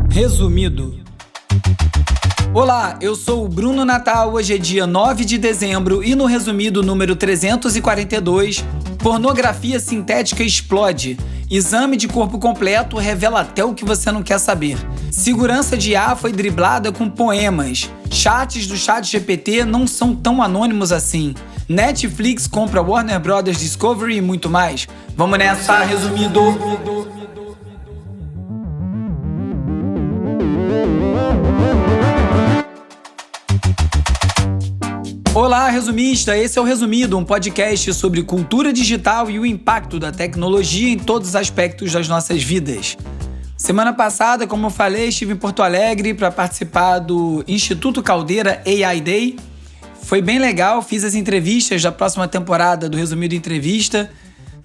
Resumido. Olá, eu sou o Bruno Natal, hoje é dia 9 de dezembro e no resumido número 342, pornografia sintética explode. Exame de corpo completo revela até o que você não quer saber. Segurança de IA foi driblada com poemas. Chats do ChatGPT não são tão anônimos assim. Netflix compra Warner Bros. Discovery e muito mais. Vamos nessa, resumido. Olá, resumista! Esse é o Resumido, um podcast sobre cultura digital e o impacto da tecnologia em todos os aspectos das nossas vidas. Semana passada, como eu falei, estive em Porto Alegre para participar do Instituto Caldeira AI Day. Foi bem legal, fiz as entrevistas da próxima temporada do Resumido Entrevista,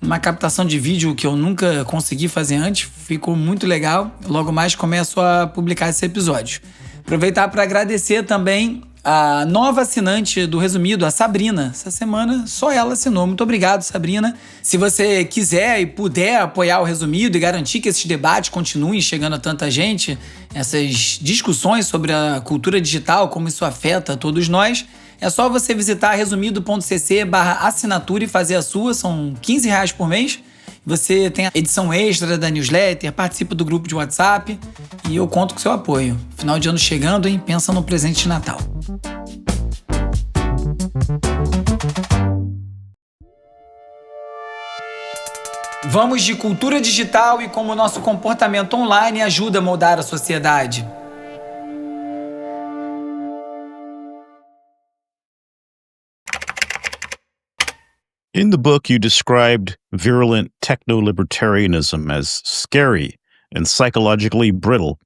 uma captação de vídeo que eu nunca consegui fazer antes, ficou muito legal. Logo mais começo a publicar esse episódio. Aproveitar para agradecer também a nova assinante do Resumido, a Sabrina. Essa semana só ela assinou. Muito obrigado, Sabrina. Se você quiser e puder apoiar o Resumido e garantir que esses debates continuem chegando a tanta gente, essas discussões sobre a cultura digital, como isso afeta todos nós, é só você visitar resumido.cc/assinatura e fazer a sua. São R$15 por mês. Você tem a edição extra da newsletter, participa do grupo de WhatsApp e eu conto com seu apoio. Final de ano chegando, hein? Pensa no presente de Natal. Vamos de cultura digital e como o nosso comportamento online ajuda a moldar a sociedade. In the book, you described virulent techno-libertarianism as scary and psychologically brittle.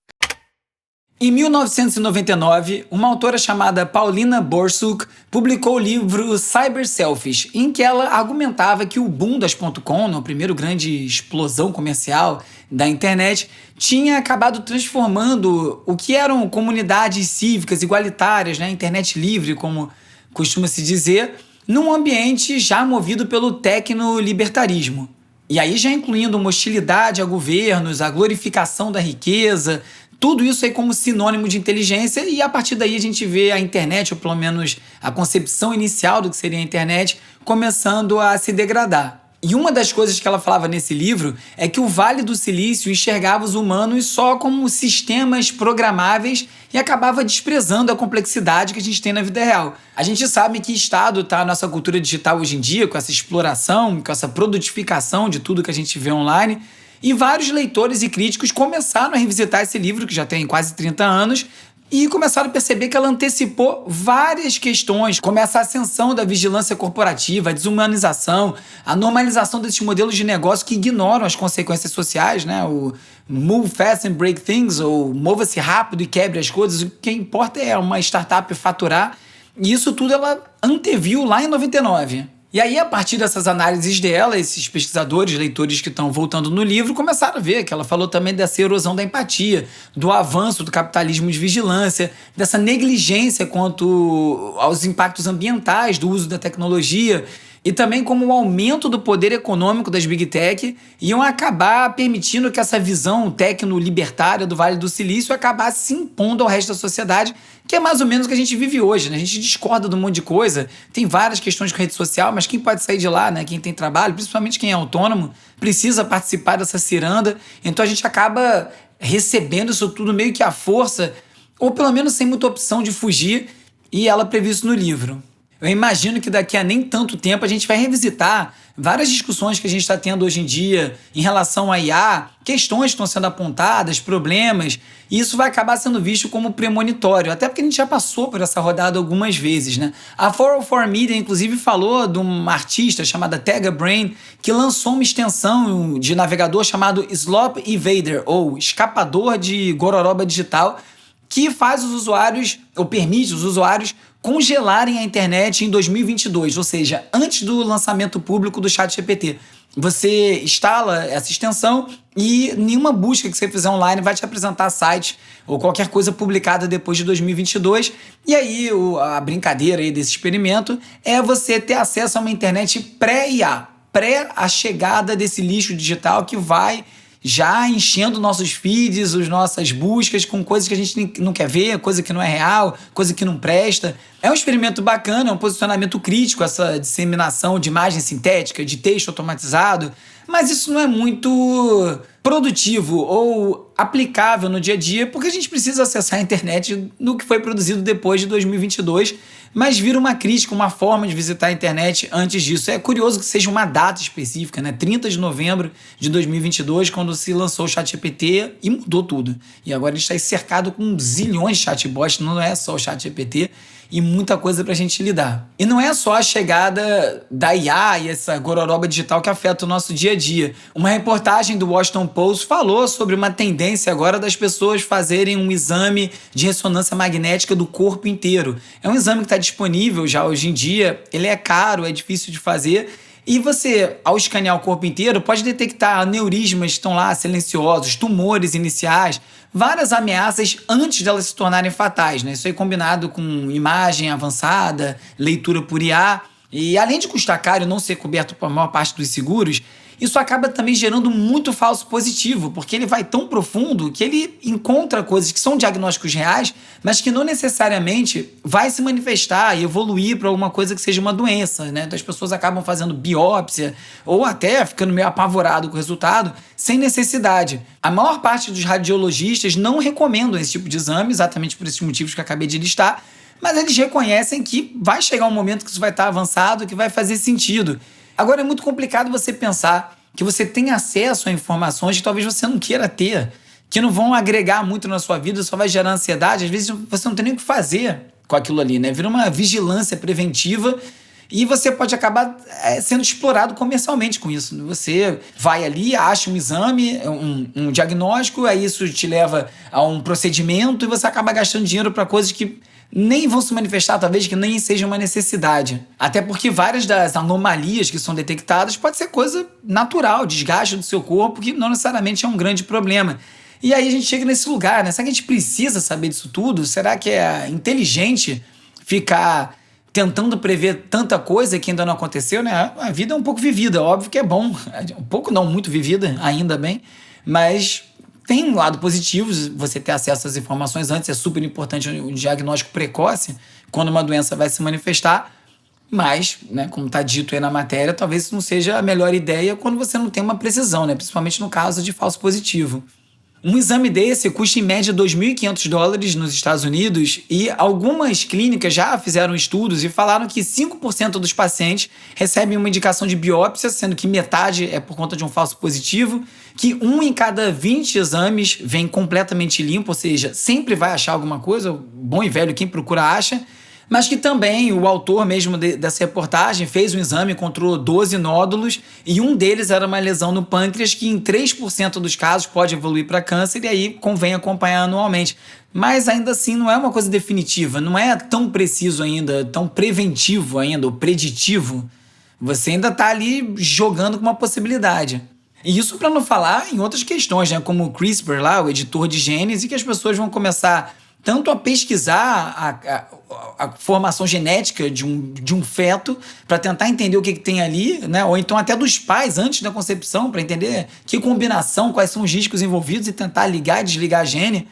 Em 1999, uma autora chamada Paulina Borsuk publicou o livro Cyber Selfish, em que ela argumentava que o boom das .com, a primeira grande explosão comercial da internet, tinha acabado transformando o que eram comunidades cívicas igualitárias, internet livre, como costuma se dizer, num ambiente já movido pelo tecno-libertarismo. E aí já incluindo uma hostilidade a governos, a glorificação da riqueza, tudo isso aí como sinônimo de inteligência, e a partir daí a gente vê a internet, ou pelo menos a concepção inicial do que seria a internet, começando a se degradar. E uma das coisas que ela falava nesse livro é que o Vale do Silício enxergava os humanos só como sistemas programáveis e acabava desprezando a complexidade que a gente tem na vida real. A gente sabe que estado está a nossa cultura digital hoje em dia, com essa exploração, com essa produtificação de tudo que a gente vê online, e vários leitores e críticos começaram a revisitar esse livro, que já tem quase 30 anos, e começaram a perceber que ela antecipou várias questões, como essa ascensão da vigilância corporativa, a desumanização, a normalização desses modelos de negócio que ignoram as consequências sociais, o move fast and break things, ou mova-se rápido e quebre as coisas. O que importa é uma startup faturar, e isso tudo ela anteviu lá em 99. E aí, a partir dessas análises dela, esses pesquisadores, leitores que estão voltando no livro, começaram a ver que ela falou também dessa erosão da empatia, do avanço do capitalismo de vigilância, dessa negligência quanto aos impactos ambientais do uso da tecnologia, e também como o aumento do poder econômico das Big Tech iam acabar permitindo que essa visão tecno-libertária do Vale do Silício acabasse se impondo ao resto da sociedade, que é mais ou menos o que a gente vive hoje, A gente discorda de um monte de coisa, tem várias questões com rede social, mas quem pode sair de lá, Quem tem trabalho, principalmente quem é autônomo, precisa participar dessa ciranda, então a gente acaba recebendo isso tudo meio que à força, ou pelo menos sem muita opção de fugir, e ela previu isso no livro. Eu imagino que daqui a nem tanto tempo a gente vai revisitar várias discussões que a gente está tendo hoje em dia em relação à IA, questões que estão sendo apontadas, problemas, e isso vai acabar sendo visto como premonitório, até porque a gente já passou por essa rodada algumas vezes, A 404 Media, inclusive, falou de uma artista chamada Tega Brain, que lançou uma extensão de navegador chamado Slop Evader, ou escapador de gororoba digital, que faz os usuários, ou permite os usuários, congelarem a internet em 2022, ou seja, antes do lançamento público do ChatGPT. Você instala essa extensão e nenhuma busca que você fizer online vai te apresentar site ou qualquer coisa publicada depois de 2022. E aí a brincadeira aí desse experimento é você ter acesso a uma internet pré-IA, pré a chegada desse lixo digital que vai já enchendo nossos feeds, as nossas buscas com coisas que a gente não quer ver, coisa que não é real, coisa que não presta. É um experimento bacana, é um posicionamento crítico, essa disseminação de imagem sintética, de texto automatizado, mas isso não é muito produtivo ou aplicável no dia a dia, porque a gente precisa acessar a internet no que foi produzido depois de 2022, mas vira uma crítica, uma forma de visitar a internet antes disso. É curioso que seja uma data específica, né? 30 de novembro de 2022, quando se lançou o ChatGPT e mudou tudo. E agora a gente está cercado com zilhões de chatbots, não é só o ChatGPT, e muita coisa pra gente lidar. E não é só a chegada da IA e essa gororoba digital que afeta o nosso dia a dia. Uma reportagem do Washington Post falou sobre uma tendência agora das pessoas fazerem um exame de ressonância magnética do corpo inteiro. É um exame que está disponível já hoje em dia, ele é caro, é difícil de fazer, e você, ao escanear o corpo inteiro, pode detectar aneurismas que estão lá silenciosos, tumores iniciais, várias ameaças antes de elas se tornarem fatais, né? Isso aí combinado com imagem avançada, leitura por IA. E além de custar caro e não ser coberto por maior parte dos seguros, isso acaba também gerando muito falso positivo, porque ele vai tão profundo que ele encontra coisas que são diagnósticos reais, mas que não necessariamente vai se manifestar e evoluir para alguma coisa que seja uma doença, né? Então as pessoas acabam fazendo biópsia ou até ficando meio apavorado com o resultado, sem necessidade. A maior parte dos radiologistas não recomendam esse tipo de exame, exatamente por esses motivos que eu acabei de listar, mas eles reconhecem que vai chegar um momento que isso vai estar avançado, que vai fazer sentido. Agora é muito complicado você pensar que você tem acesso a informações que talvez você não queira ter, que não vão agregar muito na sua vida, só vai gerar ansiedade. Às vezes você não tem nem o que fazer com aquilo ali, né? Vira uma vigilância preventiva e você pode acabar sendo explorado comercialmente com isso. Você vai ali, acha um exame, um diagnóstico, aí isso te leva a um procedimento e você acaba gastando dinheiro para coisas que nem vão se manifestar, talvez que nem seja uma necessidade. Até porque várias das anomalias que são detectadas pode ser coisa natural, desgaste do seu corpo, que não necessariamente é um grande problema. E aí a gente chega nesse lugar, né? Será que a gente precisa saber disso tudo? Será que é inteligente ficar tentando prever tanta coisa que ainda não aconteceu, né? A vida é um pouco vivida, óbvio que é bom. Um pouco não, muito vivida, ainda bem. Mas tem um lado positivo, você ter acesso às informações antes, é super importante o diagnóstico precoce, quando uma doença vai se manifestar, mas, né, como está dito aí na matéria, talvez isso não seja a melhor ideia quando você não tem uma precisão, né, principalmente no caso de falso positivo. Um exame desse custa em média $2.500 nos Estados Unidos e algumas clínicas já fizeram estudos e falaram que 5% dos pacientes recebem uma indicação de biópsia, sendo que metade é por conta de um falso positivo, que 1 em cada 20 exames vem completamente limpo, ou seja, sempre vai achar alguma coisa, bom e velho, quem procura acha, mas que também o autor mesmo dessa reportagem fez um exame, encontrou 12 nódulos e um deles era uma lesão no pâncreas que em 3% dos casos pode evoluir para câncer e aí convém acompanhar anualmente. Mas ainda assim não é uma coisa definitiva, não é tão preciso ainda, tão preventivo ainda, ou preditivo. Você ainda está ali jogando com uma possibilidade. E isso para não falar em outras questões, né? Como o CRISPR lá, o editor de genes, e que as pessoas vão começar tanto a pesquisar a formação genética de um feto para tentar entender o que tem ali, né? Ou então até dos pais antes da concepção para entender que combinação, quais são os riscos envolvidos e tentar ligar e desligar a gene.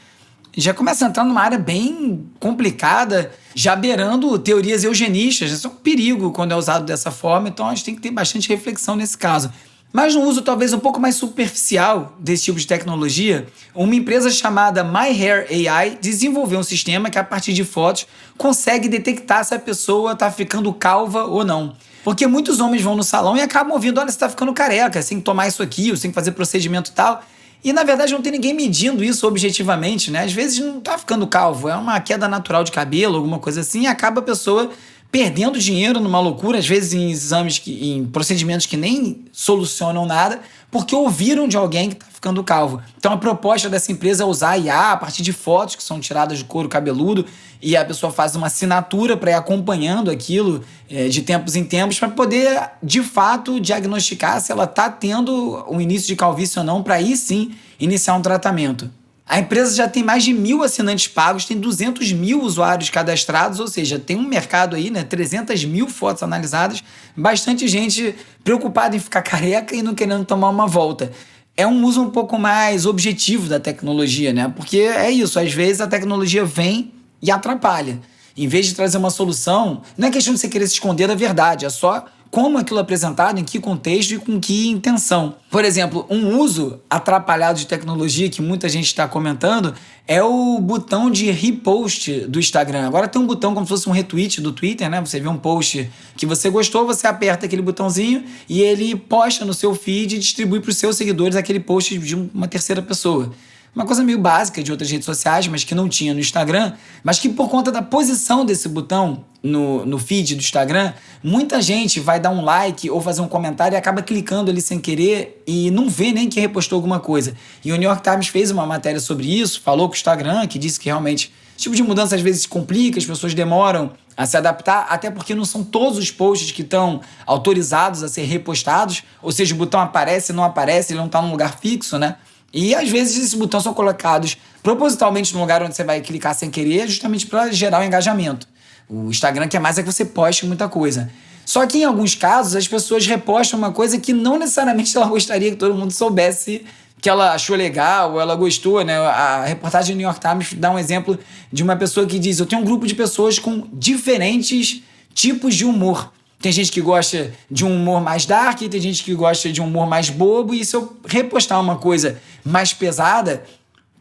Já começa a entrar numa área bem complicada, já beirando teorias eugenistas. Isso é um perigo quando é usado dessa forma, então a gente tem que ter bastante reflexão nesse caso. Mas no uso talvez um pouco mais superficial desse tipo de tecnologia, uma empresa chamada MyHair.ai desenvolveu um sistema que a partir de fotos consegue detectar se a pessoa está ficando calva ou não. Porque muitos homens vão no salão e acabam ouvindo, olha, você está ficando careca, você tem que tomar isso aqui, você tem que fazer procedimento e tal. E na verdade não tem ninguém medindo isso objetivamente, né? Às vezes não está ficando calvo, é uma queda natural de cabelo, alguma coisa assim, e acaba a pessoa perdendo dinheiro numa loucura, às vezes em exames, em procedimentos que nem solucionam nada, porque ouviram de alguém que está ficando calvo. Então a proposta dessa empresa é usar a IA a partir de fotos que são tiradas de couro cabeludo e a pessoa faz uma assinatura para ir acompanhando aquilo de tempos em tempos para poder, de fato, diagnosticar se ela está tendo um início de calvície ou não, para aí sim iniciar um tratamento. A empresa já tem mais de 1.000 assinantes pagos, tem 200 mil usuários cadastrados, ou seja, tem um mercado aí, né, 300 mil fotos analisadas, bastante gente preocupada em ficar careca e não querendo tomar uma volta. é um uso um pouco mais objetivo da tecnologia, né? Porque é isso, às vezes a tecnologia vem e atrapalha. Em vez de trazer uma solução, não é questão de você querer se esconder da verdade, é só como aquilo é apresentado, em que contexto e com que intenção. Por exemplo, um uso atrapalhado de tecnologia que muita gente está comentando é o botão de repost do Instagram. Agora tem um botão como se fosse um retweet do Twitter, né? Você vê um post que você gostou, você aperta aquele botãozinho e ele posta no seu feed e distribui para os seus seguidores aquele post de uma terceira pessoa. Uma coisa meio básica de outras redes sociais, mas que não tinha no Instagram, mas que por conta da posição desse botão no feed do Instagram, muita gente vai dar um like ou fazer um comentário e acaba clicando ali sem querer e não vê nem que repostou alguma coisa. E o New York Times fez uma matéria sobre isso, falou com o Instagram, que disse que realmente esse tipo de mudança às vezes complica, as pessoas demoram a se adaptar, até porque não são todos os posts que estão autorizados a ser repostados, ou seja, o botão aparece, não aparece, ele não está num lugar fixo, né? E às vezes esses botões são colocados propositalmente no lugar onde você vai clicar sem querer, justamente para gerar o engajamento. O Instagram quer mais é que você poste muita coisa. Só que em alguns casos as pessoas repostam uma coisa que não necessariamente ela gostaria que todo mundo soubesse que ela achou legal ou ela gostou, né? A reportagem do New York Times dá um exemplo de uma pessoa que diz: eu tenho um grupo de pessoas com diferentes tipos de humor. Tem gente que gosta de um humor mais dark, tem gente que gosta de um humor mais bobo, e se eu repostar uma coisa mais pesada,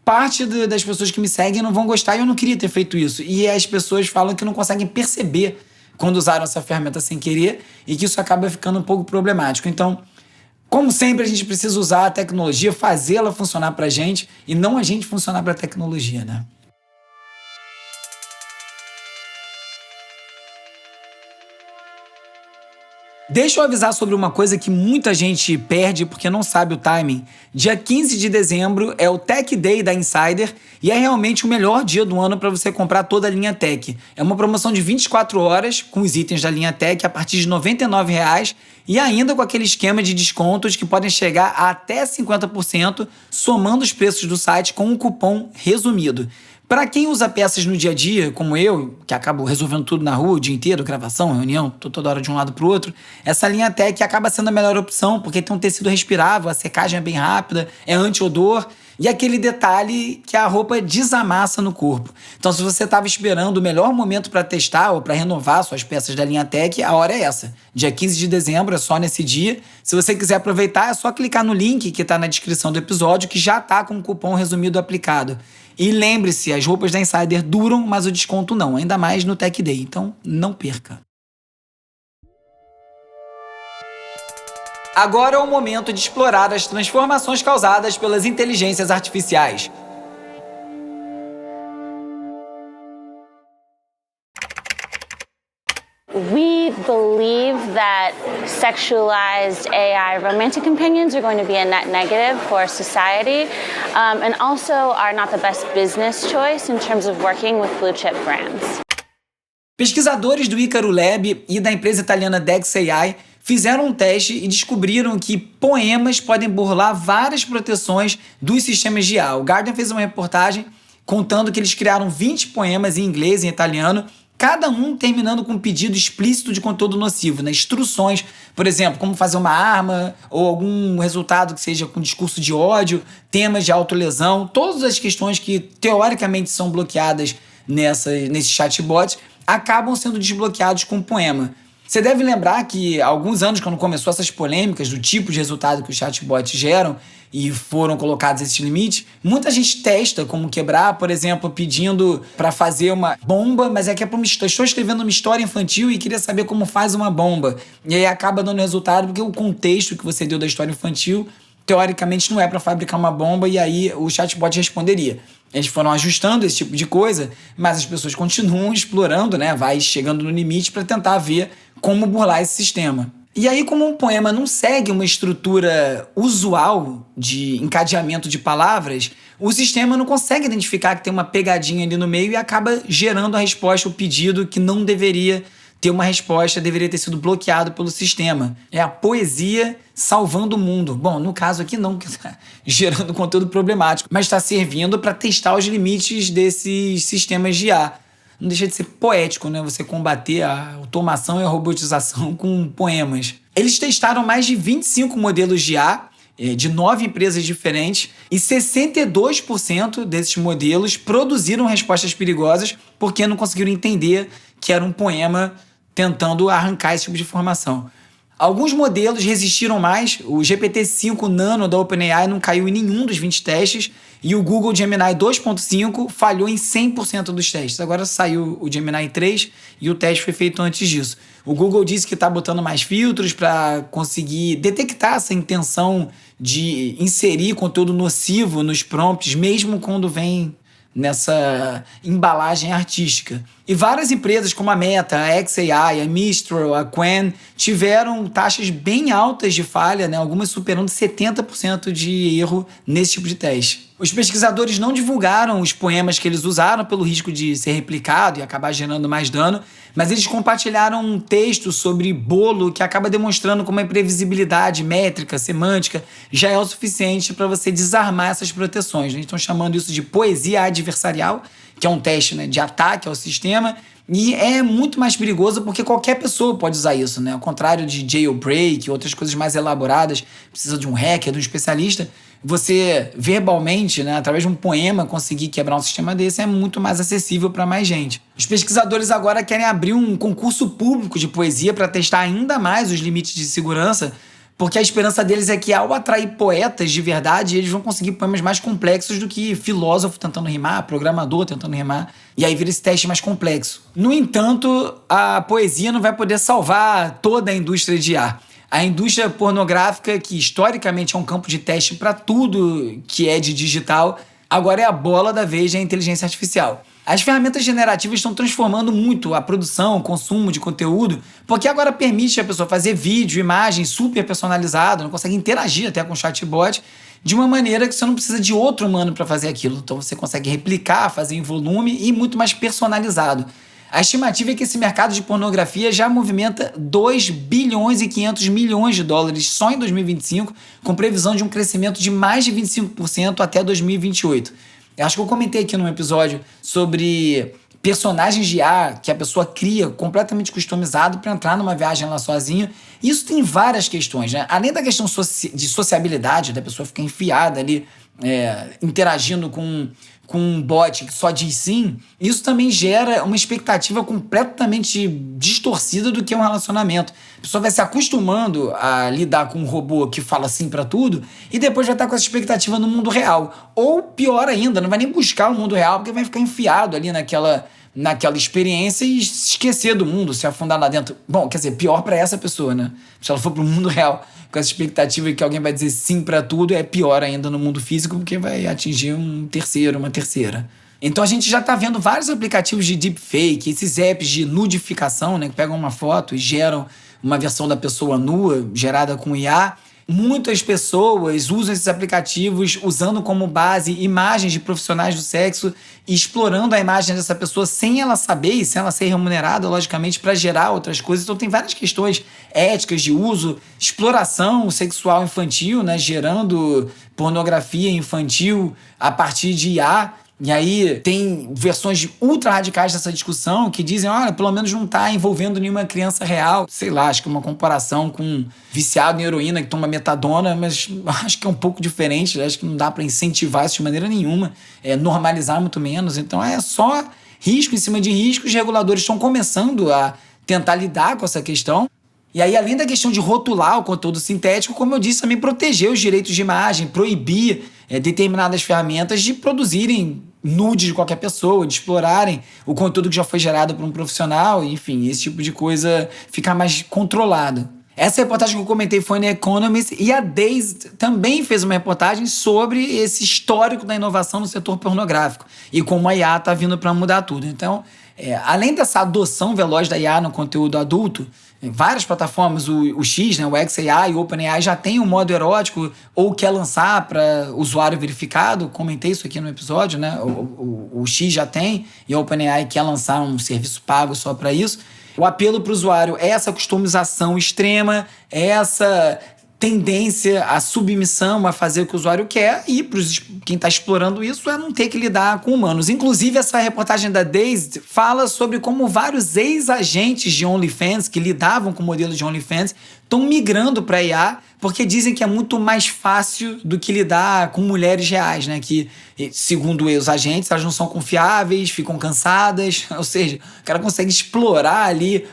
parte das pessoas que me seguem não vão gostar e eu não queria ter feito isso. E as pessoas falam que não conseguem perceber quando usaram essa ferramenta sem querer e que isso acaba ficando um pouco problemático. Então, como sempre, a gente precisa usar a tecnologia, fazê-la funcionar pra gente e não a gente funcionar pra tecnologia, né? Deixa eu avisar sobre uma coisa que muita gente perde porque não sabe o timing. Dia 15 de dezembro é o Tech Day da Insider e é realmente o melhor dia do ano para você comprar toda a linha Tech. É uma promoção de 24 horas com os itens da linha Tech a partir de R$ 99 e ainda com aquele esquema de descontos que podem chegar a até 50%, somando os preços do site com um cupom resumido. Para quem usa peças no dia a dia, como eu, que acabo resolvendo tudo na rua o dia inteiro, gravação, reunião, tô toda hora de um lado pro outro, essa linha Tech acaba sendo a melhor opção, porque tem um tecido respirável, a secagem é bem rápida, é anti-odor, e aquele detalhe que a roupa desamassa no corpo. Então, se você estava esperando o melhor momento para testar ou para renovar suas peças da linha Tech, a hora é essa. Dia 15 de dezembro, é só nesse dia. Se você quiser aproveitar, é só clicar no link que está na descrição do episódio, que já está com o cupom resumido aplicado. E lembre-se, as roupas da Insider duram, mas o desconto não, ainda mais no Tech Day, então não perca. Agora é o momento de explorar as transformações causadas pelas inteligências artificiais. We believe that sexualized AI romantic companions are going to be a net negative for society, and also are not the best business choice in terms of working with blue chip brands. Pesquisadores do Icaro Lab e da empresa italiana Dex.ai fizeram um teste e descobriram que poemas podem burlar várias proteções dos sistemas de IA. O Guardian fez uma reportagem contando que eles criaram 20 poemas em inglês e em italiano, cada um terminando com um pedido explícito de conteúdo nocivo, né? Instruções, por exemplo, como fazer uma arma ou algum resultado que seja com discurso de ódio, temas de autolesão, todas as questões que teoricamente são bloqueadas nesses chatbots acabam sendo desbloqueados com um poema. Você deve lembrar que há alguns anos, quando começou essas polêmicas do tipo de resultado que os chatbots geram e foram colocados esses limites, muita gente testa como quebrar, por exemplo, pedindo para fazer uma bomba, mas é que estou escrevendo uma história infantil e queria saber como faz uma bomba. E aí acaba dando resultado porque o contexto que você deu da história infantil, teoricamente, não é para fabricar uma bomba, e aí o chatbot responderia. Eles foram ajustando esse tipo de coisa, mas as pessoas continuam explorando, né? Vai chegando no limite para tentar ver como burlar esse sistema. E aí, como um poema não segue uma estrutura usual de encadeamento de palavras, o sistema não consegue identificar que tem uma pegadinha ali no meio e acaba gerando a resposta, o pedido que não deveria ter uma resposta, deveria ter sido bloqueado pelo sistema. É a poesia salvando o mundo. Bom, no caso aqui não, que está gerando conteúdo problemático, mas está servindo para testar os limites desses sistemas de IA. Não deixa de ser poético, né? Você combater a automação e a robotização com poemas. Eles testaram mais de 25 modelos de IA de 9 empresas diferentes, e 62% desses modelos produziram respostas perigosas porque não conseguiram entender que era um poema tentando arrancar esse tipo de informação. Alguns modelos resistiram mais. O GPT-5 Nano da OpenAI não caiu em nenhum dos 20 testes e o Google Gemini 2.5 falhou em 100% dos testes. Agora saiu o Gemini 3 e o teste foi feito antes disso. O Google disse que está botando mais filtros para conseguir detectar essa intenção de inserir conteúdo nocivo nos prompts, mesmo quando vem nessa embalagem artística. E várias empresas como a Meta, a xAI, a Mistral, a Qwen tiveram taxas bem altas de falha, né? Algumas superando 70% de erro nesse tipo de teste. Os pesquisadores não divulgaram os poemas que eles usaram pelo risco de ser replicado e acabar gerando mais dano, mas eles compartilharam um texto sobre bolo que acaba demonstrando como a imprevisibilidade métrica, semântica, já é o suficiente para você desarmar essas proteções. Eles estão chamando isso de poesia adversarial, que é um teste, né, de ataque ao sistema, e é muito mais perigoso porque qualquer pessoa pode usar isso, né? Ao contrário de jailbreak e outras coisas mais elaboradas, precisa de um hacker, de um especialista. Você verbalmente, né, através de um poema, conseguir quebrar um sistema desse é muito mais acessível para mais gente. Os pesquisadores agora querem abrir um concurso público de poesia para testar ainda mais os limites de segurança, porque a esperança deles é que, ao atrair poetas de verdade, eles vão conseguir poemas mais complexos do que filósofo tentando rimar, programador tentando rimar, e aí vira esse teste mais complexo. No entanto, a poesia não vai poder salvar toda a indústria de IA. A indústria pornográfica, que historicamente é um campo de teste para tudo que é de digital, agora é a bola da vez da inteligência artificial. As ferramentas generativas estão transformando muito a produção, o consumo de conteúdo, porque agora permite a pessoa fazer vídeo, imagem super personalizado, não consegue interagir até com o chatbot, de uma maneira que você não precisa de outro humano para fazer aquilo. Então você consegue replicar, fazer em volume e muito mais personalizado. A estimativa é que esse mercado de pornografia já movimenta 2 bilhões e 500 milhões de dólares só em 2025, com previsão de um crescimento de mais de 25% até 2028. Eu acho que eu comentei aqui num episódio sobre personagens de IA que a pessoa cria completamente customizado para entrar numa viagem lá sozinho. Isso tem várias questões, né? Além da questão de sociabilidade, da pessoa ficar enfiada ali, interagindo com um bot que só diz sim, isso também gera uma expectativa completamente distorcida do que é um relacionamento. A pessoa vai se acostumando a lidar com um robô que fala sim pra tudo e depois vai estar com essa expectativa no mundo real. Ou pior ainda, não vai nem buscar o mundo real porque vai ficar enfiado ali naquela experiência e esquecer do mundo, se afundar lá dentro. Bom, quer dizer, pior pra essa pessoa, né? Se ela for pro mundo real com essa expectativa de que alguém vai dizer sim pra tudo, é pior ainda no mundo físico porque vai atingir um terceiro, uma terceira. Então a gente já tá vendo vários aplicativos de deepfake, esses apps de nudificação, né, que pegam uma foto e geram uma versão da pessoa nua, gerada com IA. Muitas pessoas usam esses aplicativos usando como base imagens de profissionais do sexo e explorando a imagem dessa pessoa sem ela saber e sem ela ser remunerada, logicamente, para gerar outras coisas. Então tem várias questões éticas de uso, exploração sexual infantil, né, gerando pornografia infantil a partir de IA. E aí tem versões ultra radicais dessa discussão que dizem, olha, pelo menos não está envolvendo nenhuma criança real. Sei lá, acho que é uma comparação com um viciado em heroína que toma metadona, mas acho que é um pouco diferente. Acho que não dá para incentivar isso de maneira nenhuma, normalizar muito menos. Então é só risco em cima de risco. Os reguladores estão começando a tentar lidar com essa questão. E aí, além da questão de rotular o conteúdo sintético, como eu disse, também proteger os direitos de imagem, proibir determinadas ferramentas de produzirem nudes de qualquer pessoa, de explorarem o conteúdo que já foi gerado por um profissional, enfim, esse tipo de coisa ficar mais controlado. Essa reportagem que eu comentei foi na Economist e a Dazed também fez uma reportagem sobre esse histórico da inovação no setor pornográfico e como a IA está vindo para mudar tudo. Então, além dessa adoção veloz da IA no conteúdo adulto, várias plataformas, o X, né, o xAI, o OpenAI já tem um modo erótico ou quer lançar para usuário verificado. Comentei isso aqui no episódio, né? O X já tem e a OpenAI quer lançar um serviço pago só para isso. O apelo para o usuário é essa customização extrema, é essa tendência à submissão, a fazer o que o usuário quer, e para quem está explorando isso é não ter que lidar com humanos. Inclusive, essa reportagem da Dazed fala sobre como vários ex-agentes de OnlyFans que lidavam com o modelo de OnlyFans estão migrando para IA porque dizem que é muito mais fácil do que lidar com mulheres reais, né? Que, segundo os agentes, elas não são confiáveis, ficam cansadas, ou seja, o cara consegue explorar ali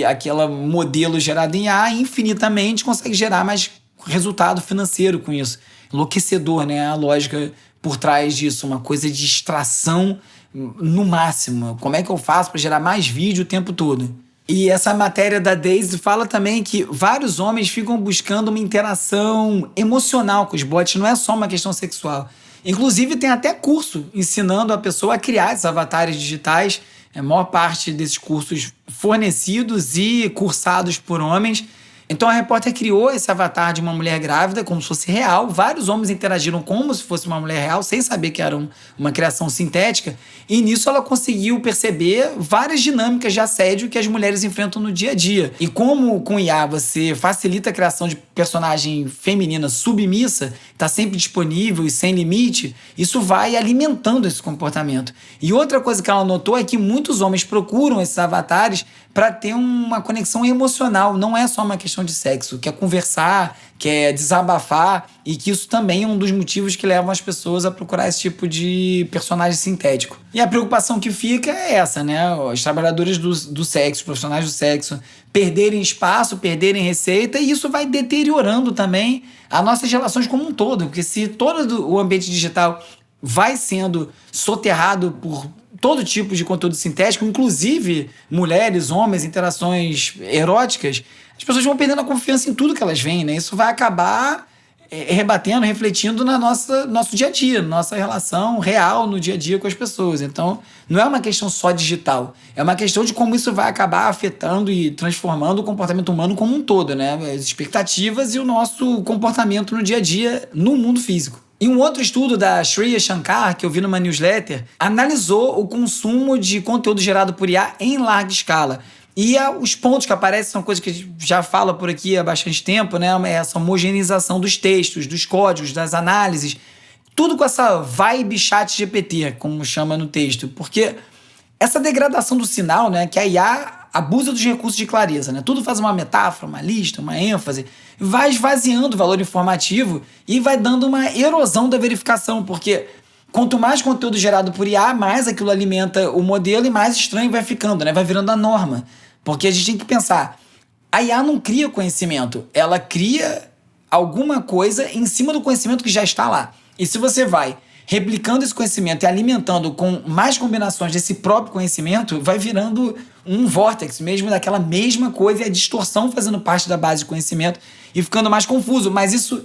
aquela modelo gerado em IA infinitamente, consegue gerar mais resultado financeiro com isso. Enlouquecedor, né? A lógica por trás disso, uma coisa de extração no máximo. Como é que eu faço para gerar mais vídeo o tempo todo? E essa matéria da Daisy fala também que vários homens ficam buscando uma interação emocional com os bots, não é só uma questão sexual. Inclusive tem até curso ensinando a pessoa a criar esses avatares digitais. A maior parte desses cursos fornecidos e cursados por homens. Então a repórter criou esse avatar de uma mulher grávida como se fosse real. Vários homens interagiram como se fosse uma mulher real, sem saber que era uma criação sintética. E nisso ela conseguiu perceber várias dinâmicas de assédio que as mulheres enfrentam no dia a dia. E como com IA você facilita a criação de personagem feminina submissa, está sempre disponível e sem limite, isso vai alimentando esse comportamento. E outra coisa que ela notou é que muitos homens procuram esses avatares para ter uma conexão emocional. Não é só uma questão de sexo, quer conversar, quer desabafar, e que isso também é um dos motivos que levam as pessoas a procurar esse tipo de personagem sintético. E a preocupação que fica é essa, né? Os trabalhadores do sexo, os profissionais do sexo, perderem espaço, perderem receita, e isso vai deteriorando também as nossas relações como um todo, porque se todo o ambiente digital vai sendo soterrado por todo tipo de conteúdo sintético, inclusive mulheres, homens, interações eróticas, as pessoas vão perdendo a confiança em tudo que elas veem, né? Isso vai acabar rebatendo, refletindo no nosso dia a dia, nossa relação real no dia a dia com as pessoas. Então, não é uma questão só digital, é uma questão de como isso vai acabar afetando e transformando o comportamento humano como um todo, né? As expectativas e o nosso comportamento no dia a dia no mundo físico. E um outro estudo da Shreya Shankar, que eu vi numa newsletter, analisou o consumo de conteúdo gerado por IA em larga escala. E os pontos que aparecem são coisas que a gente já fala por aqui há bastante tempo, né? Essa homogeneização dos textos, dos códigos, das análises, tudo com essa vibe chat GPT, como chama no texto. Porque essa degradação do sinal, né? Que a IA abusa dos recursos de clareza, né? Tudo faz uma metáfora, uma lista, uma ênfase, vai esvaziando o valor informativo e vai dando uma erosão da verificação, porque quanto mais conteúdo gerado por IA, mais aquilo alimenta o modelo e mais estranho vai ficando, né? Vai virando a norma. Porque a gente tem que pensar, a IA não cria conhecimento, ela cria alguma coisa em cima do conhecimento que já está lá. E se você vai replicando esse conhecimento e alimentando com mais combinações desse próprio conhecimento, vai virando um vórtice mesmo daquela mesma coisa, e a distorção fazendo parte da base de conhecimento e ficando mais confuso. Mas isso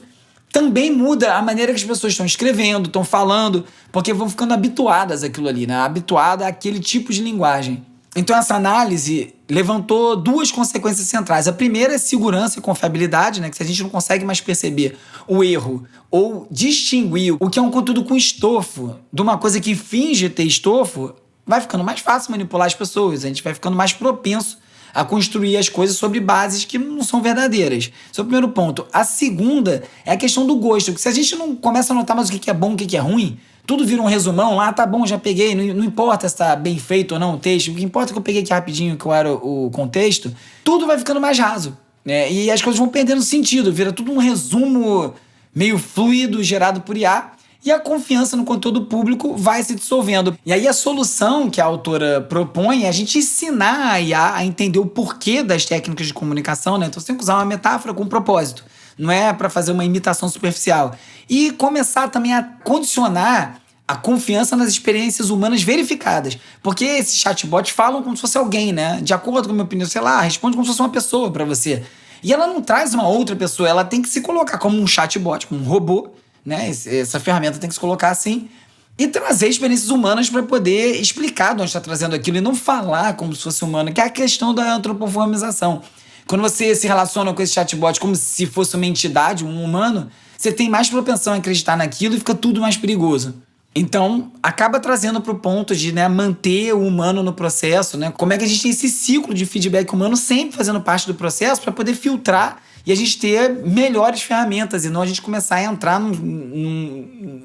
também muda a maneira que as pessoas estão escrevendo, estão falando, porque vão ficando habituadas àquilo ali, né? Habituada àquele tipo de linguagem. Então essa análise levantou duas consequências centrais. A primeira é segurança e confiabilidade, né? Que se a gente não consegue mais perceber o erro ou distinguir o que é um conteúdo com estofo de uma coisa que finge ter estofo, vai ficando mais fácil manipular as pessoas. A gente vai ficando mais propenso a construir as coisas sobre bases que não são verdadeiras. Esse é o primeiro ponto. A segunda é a questão do gosto. Porque se a gente não começa a notar mais o que é bom, o que é ruim, tudo vira um resumão, tá bom, já peguei, não importa se tá bem feito ou não o texto, o que importa é que eu peguei aqui rapidinho qual era o contexto, tudo vai ficando mais raso, né? E as coisas vão perdendo sentido, vira tudo um resumo meio fluido, gerado por IA, e a confiança no conteúdo público vai se dissolvendo. E aí a solução que a autora propõe é a gente ensinar a IA a entender o porquê das técnicas de comunicação, né? Então você tem que usar uma metáfora com propósito. Não é para fazer uma imitação superficial. E começar também a condicionar a confiança nas experiências humanas verificadas. Porque esses chatbots falam como se fosse alguém, né? De acordo com a minha opinião, sei lá, responde como se fosse uma pessoa para você. E ela não traz uma outra pessoa, ela tem que se colocar como um chatbot, como um robô, né? Essa ferramenta tem que se colocar assim e trazer experiências humanas para poder explicar de onde está trazendo aquilo e não falar como se fosse humano, que é a questão da antropoformização. Quando você se relaciona com esse chatbot como se fosse uma entidade, um humano, você tem mais propensão a acreditar naquilo e fica tudo mais perigoso. Então, acaba trazendo para o ponto de, né, manter o humano no processo, né? Como é que a gente tem esse ciclo de feedback humano sempre fazendo parte do processo para poder filtrar e a gente ter melhores ferramentas e não a gente começar a entrar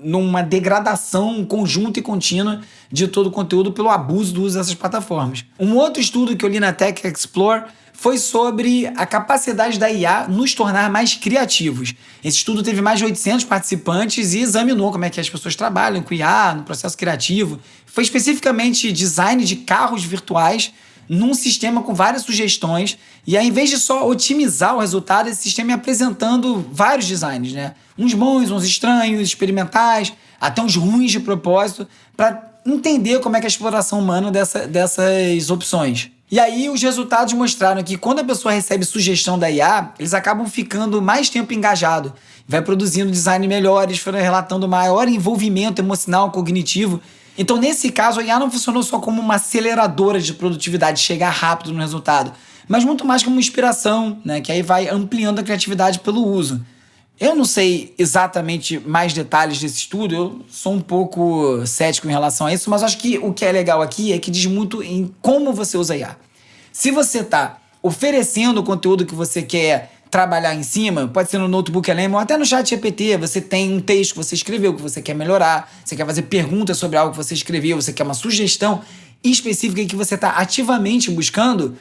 numa degradação conjunta e contínua de todo o conteúdo pelo abuso do uso dessas plataformas. Um outro estudo que eu li na Tech Explore foi sobre a capacidade da IA nos tornar mais criativos. Esse estudo teve mais de 800 participantes e examinou como é que as pessoas trabalham com IA no processo criativo. Foi especificamente design de carros virtuais num sistema com várias sugestões, e aí, ao invés de só otimizar o resultado, esse sistema ia apresentando vários designs, né? Uns bons, uns estranhos, experimentais, até uns ruins de propósito, para entender como é que é a exploração humana dessas opções. E aí os resultados mostraram que quando a pessoa recebe sugestão da IA, eles acabam ficando mais tempo engajado, vai produzindo design melhores, relatando maior envolvimento emocional, cognitivo. Então, nesse caso, a IA não funcionou só como uma aceleradora de produtividade, chegar rápido no resultado, mas muito mais como uma inspiração, né? Que aí vai ampliando a criatividade pelo uso. Eu não sei exatamente mais detalhes desse estudo, eu sou um pouco cético em relação a isso, mas acho que o que é legal aqui é que diz muito em como você usa a IA. Se você está oferecendo o conteúdo que você quer trabalhar em cima, pode ser no Notebook LM ou até no ChatGPT, você tem um texto que você escreveu, que você quer melhorar, você quer fazer perguntas sobre algo que você escreveu, você quer uma sugestão específica que você está ativamente buscando,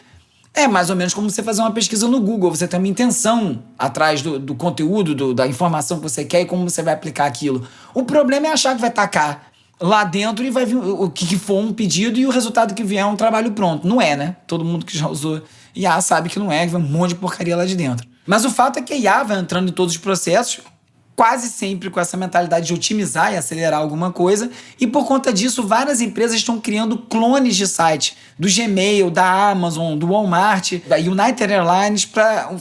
é mais ou menos como você fazer uma pesquisa no Google, você tem uma intenção atrás do conteúdo, da informação que você quer e como você vai aplicar aquilo. O problema é achar que vai tacar lá dentro e vai vir o que for um pedido e o resultado que vier é um trabalho pronto. Não é, né? Todo mundo que já usou IA sabe que não é, que vai um monte de porcaria lá de dentro. Mas o fato é que a IA vai entrando em todos os processos, quase sempre com essa mentalidade de otimizar e acelerar alguma coisa, e por conta disso várias empresas estão criando clones de site, do Gmail, da Amazon, do Walmart, da United Airlines,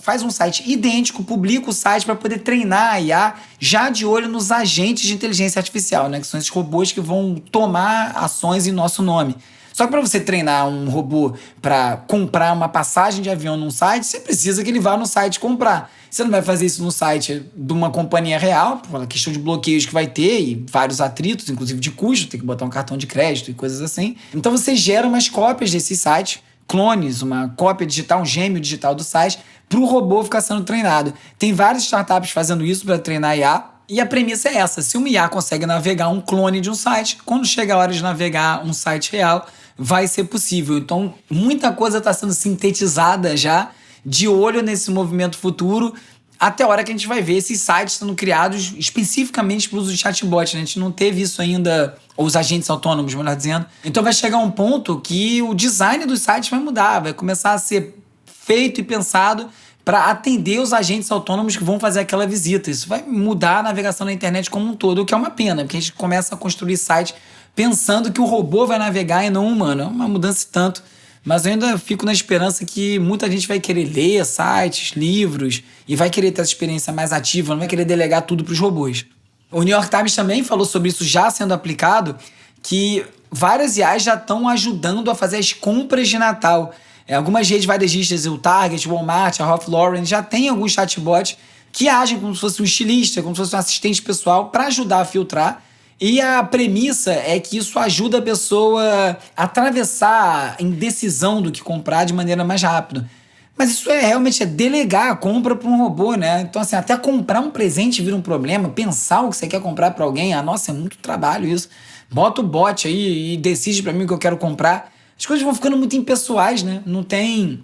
faz um site idêntico, publica o site para poder treinar a IA já de olho nos agentes de inteligência artificial, né, que são esses robôs que vão tomar ações em nosso nome. Só que para você treinar um robô para comprar uma passagem de avião num site, você precisa que ele vá no site comprar. Você não vai fazer isso no site de uma companhia real, por uma questão de bloqueios que vai ter e vários atritos, inclusive de custo, tem que botar um cartão de crédito e coisas assim. Então você gera umas cópias desses sites, clones, uma cópia digital, um gêmeo digital do site, para o robô ficar sendo treinado. Tem várias startups fazendo isso para treinar IA. E a premissa é essa: se uma IA consegue navegar um clone de um site, quando chega a hora de navegar um site real, vai ser possível. Então, muita coisa está sendo sintetizada já, de olho nesse movimento futuro, até a hora que a gente vai ver esses sites sendo criados especificamente para o uso de chatbot, né? A gente não teve isso ainda, ou os agentes autônomos, melhor dizendo. Então vai chegar um ponto que o design dos sites vai mudar, vai começar a ser feito e pensado para atender os agentes autônomos que vão fazer aquela visita. Isso vai mudar a navegação na internet como um todo, o que é uma pena, porque a gente começa a construir sites pensando que o robô vai navegar e não o humano. É uma mudança e tanto. Mas eu ainda fico na esperança que muita gente vai querer ler sites, livros, e vai querer ter essa experiência mais ativa, não vai querer delegar tudo para os robôs. O New York Times também falou sobre isso já sendo aplicado, que várias IAs já estão ajudando a fazer as compras de Natal. Algumas redes varejistas, o Target, o Walmart, a Ralph Lauren, já tem alguns chatbots que agem como se fosse um estilista, como se fosse um assistente pessoal para ajudar a filtrar. E a premissa é que isso ajuda a pessoa a atravessar a indecisão do que comprar de maneira mais rápida. Mas isso realmente delegar a compra para um robô, né? Então, assim, até comprar um presente vira um problema, pensar o que você quer comprar para alguém, nossa, é muito trabalho isso. Bota o bot aí e decide para mim o que eu quero comprar. As coisas vão ficando muito impessoais, né? Não tem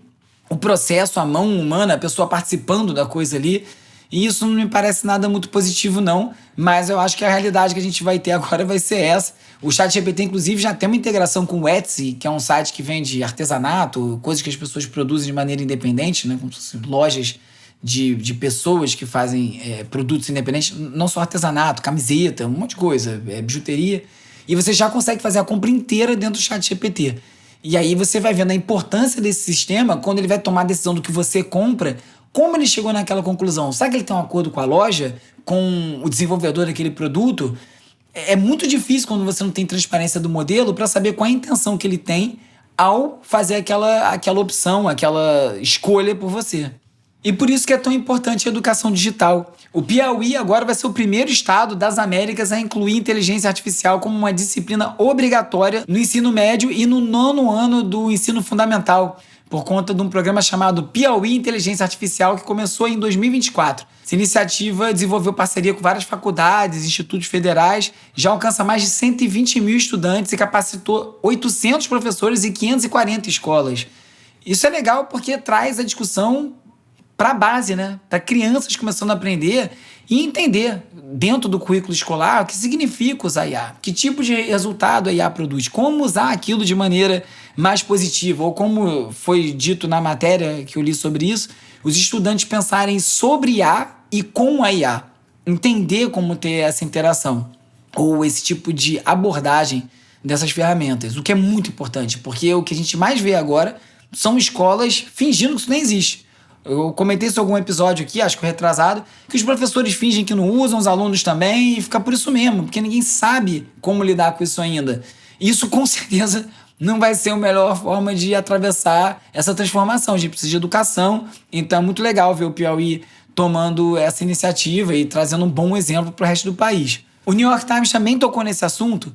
o processo, a mão humana, a pessoa participando da coisa ali. E isso não me parece nada muito positivo, não. Mas eu acho que a realidade que a gente vai ter agora vai ser essa. O ChatGPT, inclusive, já tem uma integração com o Etsy, que é um site que vende artesanato, coisas que as pessoas produzem de maneira independente, né? Como se fossem lojas de pessoas que fazem produtos independentes. Não só artesanato, camiseta, um monte de coisa, bijuteria. E você já consegue fazer a compra inteira dentro do ChatGPT. E aí você vai vendo a importância desse sistema quando ele vai tomar a decisão do que você compra. Como ele chegou naquela conclusão? Será que ele tem um acordo com a loja, com o desenvolvedor daquele produto? É muito difícil quando você não tem transparência do modelo para saber qual é a intenção que ele tem ao fazer aquela opção, aquela escolha por você. E por isso que é tão importante a educação digital. O Piauí agora vai ser o primeiro estado das Américas a incluir inteligência artificial como uma disciplina obrigatória no ensino médio e no 9º ano do ensino fundamental. por conta de um programa chamado Piauí Inteligência Artificial, que começou em 2024. Essa iniciativa desenvolveu parceria com várias faculdades, institutos federais, já alcança mais de 120 mil estudantes e capacitou 800 professores e 540 escolas. Isso é legal porque traz a discussão para a base, né? Para crianças começando a aprender e entender dentro do currículo escolar o que significa usar IA, que tipo de resultado a IA produz, como usar aquilo de maneira mais positiva, ou como foi dito na matéria que eu li sobre isso, os estudantes pensarem sobre IA e com a IA, entender como ter essa interação, ou esse tipo de abordagem dessas ferramentas, o que é muito importante, porque o que a gente mais vê agora são escolas fingindo que isso nem existe. Eu comentei isso em algum episódio aqui, acho que retrasado, que os professores fingem que não usam, os alunos também, e fica por isso mesmo, porque ninguém sabe como lidar com isso ainda. Isso, com certeza, não vai ser a melhor forma de atravessar essa transformação. A gente precisa de educação, então é muito legal ver o Piauí tomando essa iniciativa e trazendo um bom exemplo para o resto do país. O New York Times também tocou nesse assunto,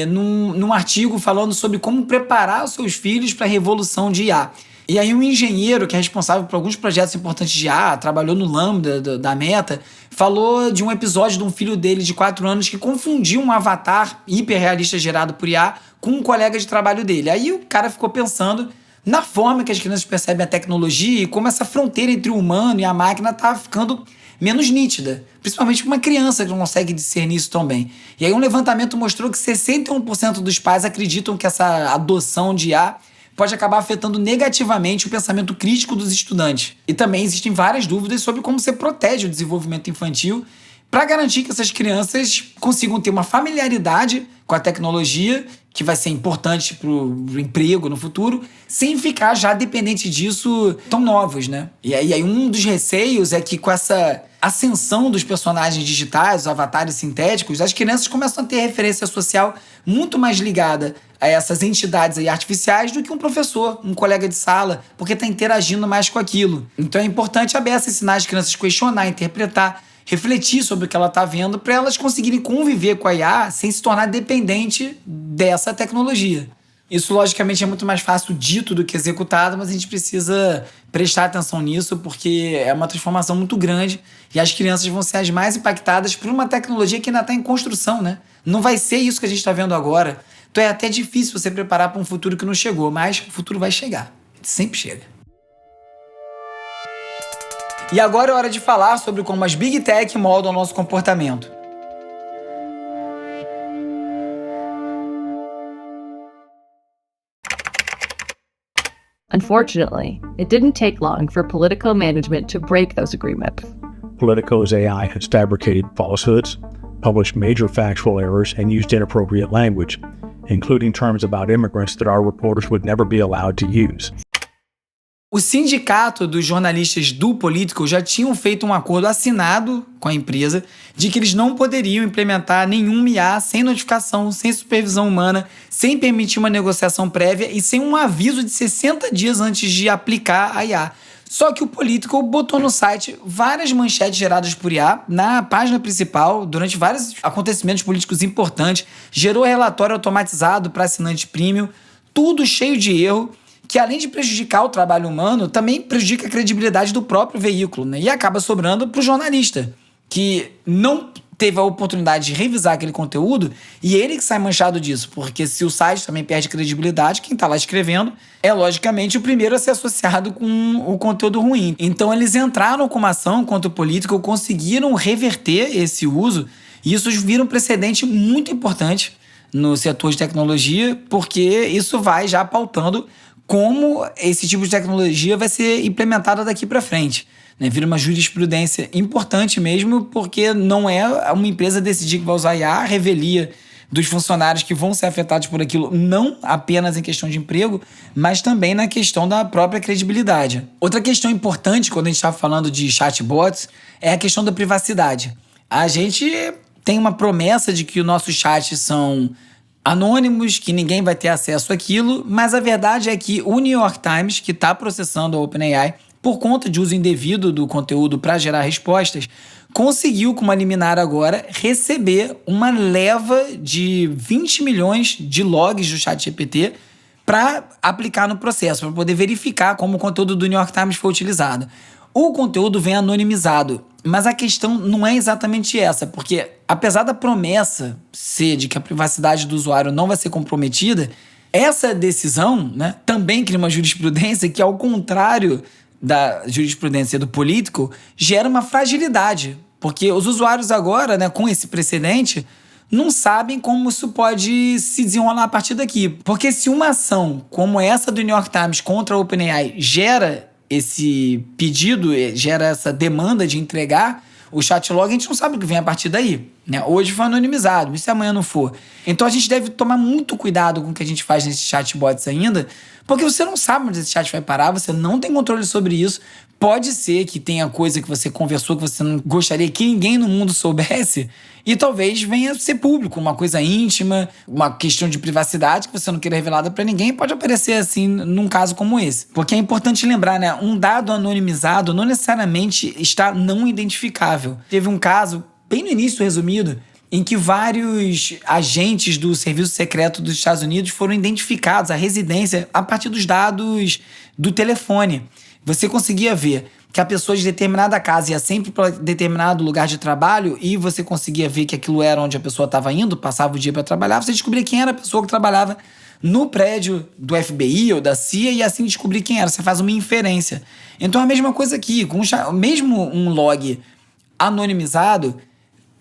num artigo falando sobre como preparar os seus filhos para a revolução de IA. E aí um engenheiro que é responsável por alguns projetos importantes de IA, trabalhou no Lambda da Meta, falou de um episódio de um filho dele de 4 anos que confundiu um avatar hiperrealista gerado por IA com um colega de trabalho dele. Aí o cara ficou pensando na forma que as crianças percebem a tecnologia e como essa fronteira entre o humano e a máquina está ficando menos nítida, principalmente para uma criança que não consegue discernir isso tão bem. E aí um levantamento mostrou que 61% dos pais acreditam que essa adoção de IA pode acabar afetando negativamente o pensamento crítico dos estudantes. E também existem várias dúvidas sobre como você protege o desenvolvimento infantil para garantir que essas crianças consigam ter uma familiaridade com a tecnologia, que vai ser importante para o emprego no futuro, sem ficar já dependente disso tão novos, né? E aí um dos receios é que com essa ascensão dos personagens digitais, os avatares sintéticos, as crianças começam a ter referência social muito mais ligada a essas entidades aí artificiais do que um professor, um colega de sala, porque está interagindo mais com aquilo. Então é importante a beça ensinar as crianças a questionar, interpretar, refletir sobre o que ela está vendo para elas conseguirem conviver com a IA sem se tornar dependente dessa tecnologia. Isso, logicamente, é muito mais fácil dito do que executado, mas a gente precisa prestar atenção nisso porque é uma transformação muito grande e as crianças vão ser as mais impactadas por uma tecnologia que ainda está em construção, né? Não vai ser isso que a gente está vendo agora. Então é até difícil você preparar para um futuro que não chegou, mas o futuro vai chegar. Sempre chega. E agora é hora de falar sobre como as Big Tech moldam o nosso comportamento. Unfortunately, it didn't take long for Politico management to break those agreements. Politico's AI has fabricated falsehoods, published major factual errors, and used inappropriate language, including terms about immigrants that our reporters would never be allowed to use. O sindicato dos jornalistas do Politico já tinham feito um acordo assinado com a empresa de que eles não poderiam implementar nenhum IA sem notificação, sem supervisão humana, sem permitir uma negociação prévia e sem um aviso de 60 dias antes de aplicar a IA. Só que o Politico botou no site várias manchetes geradas por IA na página principal durante vários acontecimentos políticos importantes, gerou relatório automatizado para assinante premium, tudo cheio de erro, que além de prejudicar o trabalho humano, também prejudica a credibilidade do próprio veículo, né? E acaba sobrando para o jornalista, que não teve a oportunidade de revisar aquele conteúdo e ele que sai manchado disso, porque se o site também perde credibilidade, quem está lá escrevendo é logicamente o primeiro a ser associado com o conteúdo ruim. Então eles entraram com uma ação contra o Politico, conseguiram reverter esse uso e isso vira um precedente muito importante no setor de tecnologia, porque isso vai já pautando como esse tipo de tecnologia vai ser implementada daqui para frente. Né? Vira uma jurisprudência importante mesmo, porque não é uma empresa decidir que vai usar IA, a revelia dos funcionários que vão ser afetados por aquilo, não apenas em questão de emprego, mas também na questão da própria credibilidade. Outra questão importante quando a gente está falando de chatbots é a questão da privacidade. A gente tem uma promessa de que os nossos chats são anônimos, que ninguém vai ter acesso àquilo, mas a verdade é que o New York Times, que está processando a OpenAI por conta de uso indevido do conteúdo para gerar respostas, conseguiu, com uma liminar agora, receber uma leva de 20 milhões de logs do ChatGPT para aplicar no processo, para poder verificar como o conteúdo do New York Times foi utilizado. O conteúdo vem anonimizado, mas a questão não é exatamente essa, porque apesar da promessa ser de que a privacidade do usuário não vai ser comprometida, essa decisão, né, também cria uma jurisprudência que, ao contrário da jurisprudência do Politico, gera uma fragilidade, porque os usuários agora, né, com esse precedente, não sabem como isso pode se desenrolar a partir daqui. Porque se uma ação como essa do New York Times contra a OpenAI gera esse pedido, gera essa demanda de entregar o chat log, a gente não sabe o que vem a partir daí, né? Hoje foi anonimizado, e se amanhã não for? Então a gente deve tomar muito cuidado com o que a gente faz nesses chatbots ainda, porque você não sabe onde esse chat vai parar, você não tem controle sobre isso. Pode ser que tenha coisa que você conversou que você não gostaria que ninguém no mundo soubesse, e talvez venha a ser público, uma coisa íntima, uma questão de privacidade que você não queira revelada para ninguém, pode aparecer assim num caso como esse. Porque é importante lembrar, né? Um dado anonimizado não necessariamente está não identificável. Teve um caso, bem no início resumido, em que vários agentes do Serviço Secreto dos Estados Unidos foram identificados, a residência, a partir dos dados do telefone. Você conseguia ver que a pessoa de determinada casa ia sempre para determinado lugar de trabalho e você conseguia ver que aquilo era onde a pessoa estava indo, passava o dia para trabalhar, você descobria quem era a pessoa que trabalhava no prédio do FBI ou da CIA e assim descobrir quem era. Você faz uma inferência. Então é a mesma coisa aqui. Mesmo um log anonimizado,